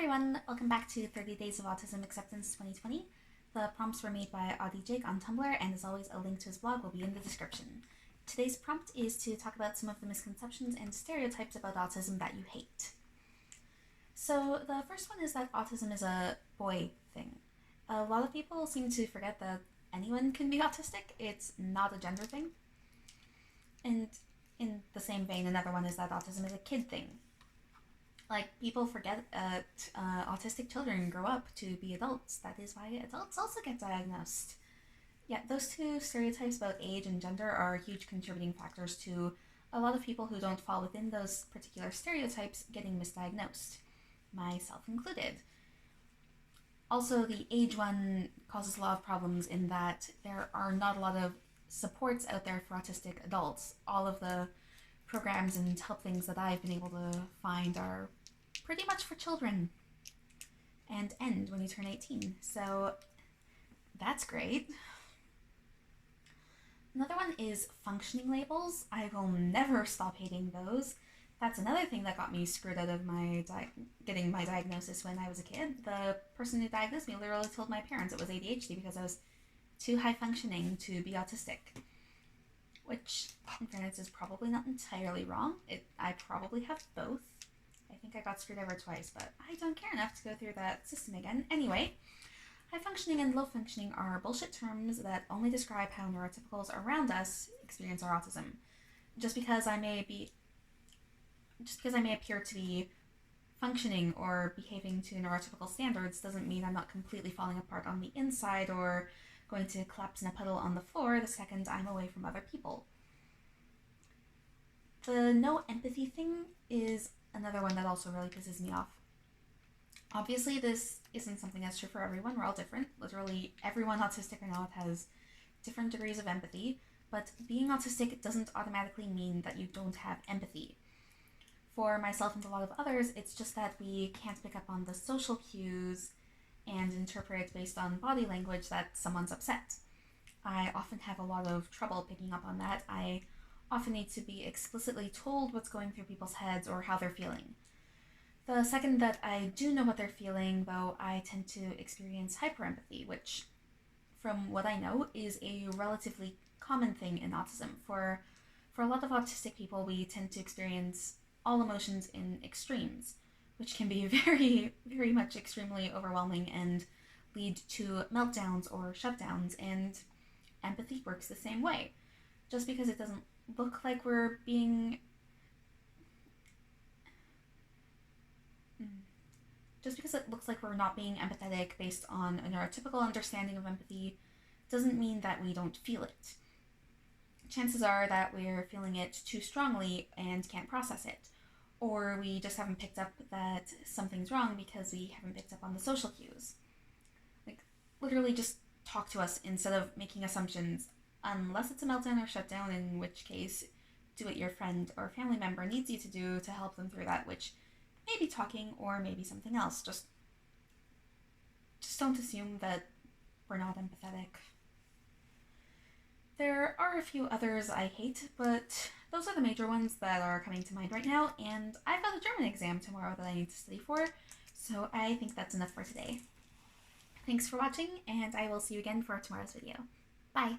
everyone, welcome back to 30 Days of Autism Acceptance 2020. The prompts were made by AudiJig on Tumblr, and as always, a link to his blog will be in the description. Today's prompt is to talk about some of the misconceptions and stereotypes about autism that you hate. So the first one is that autism is a boy thing. A lot of people seem to forget that anyone can be autistic. It's not a gender thing. And in the same vein, another one is that autism is a kid thing. Like, people forget that autistic children grow up to be adults. That is why adults also get diagnosed. Yeah, those two stereotypes about age and gender are huge contributing factors to a lot of people who don't fall within those particular stereotypes getting misdiagnosed, myself included. Also, the age one causes a lot of problems in that there are not a lot of supports out there for autistic adults. All of the programs and help things that I've been able to find are pretty much for children and end when you turn 18. So that's great. Another one is functioning labels. I will never stop hating those. That's another thing that got me screwed out of getting my diagnosis when I was a kid. The person who diagnosed me literally told my parents it was ADHD because I was too high functioning to be autistic. Which, in fairness, is probably not entirely wrong. I probably have both. I think I got screwed over twice, but I don't care enough to go through that system again. Anyway, high functioning and low functioning are bullshit terms that only describe how neurotypicals around us experience our autism. Just because I may appear to be functioning or behaving to neurotypical standards doesn't mean I'm not completely falling apart on the inside or going to collapse in a puddle on the floor the second I'm away from other people. The no empathy thing is another one that also really pisses me off. Obviously, this isn't something that's true for everyone. We're all different. Literally, everyone, autistic or not, has different degrees of empathy, but being autistic doesn't automatically mean that you don't have empathy. For myself and a lot of others, it's just that we can't pick up on the social cues and interpret based on body language that someone's upset. I often have a lot of trouble picking up on that. I often need to be explicitly told what's going through people's heads or how they're feeling. The second that I do know what they're feeling, though, I tend to experience hyperempathy, which, from what I know, is a relatively common thing in autism. For a lot of autistic people, we tend to experience all emotions in extremes, which can be very, very much extremely overwhelming and lead to meltdowns or shutdowns, and empathy works the same way. Just because it doesn't look like we're being... Just because it looks like we're not being empathetic based on a neurotypical understanding of empathy doesn't mean that we don't feel it. Chances are that we're feeling it too strongly and can't process it. Or we just haven't picked up that something's wrong because we haven't picked up on the social cues. Like, literally just talk to us instead of making assumptions, unless it's a meltdown or shutdown, in which case do what your friend or family member needs you to do to help them through that, which may be talking or maybe something else. Just don't assume that we're not empathetic. There are a few others I hate, but those are the major ones that are coming to mind right now, and I've got a German exam tomorrow that I need to study for, so I think that's enough for today. Thanks for watching, and I will see you again for tomorrow's video. Bye!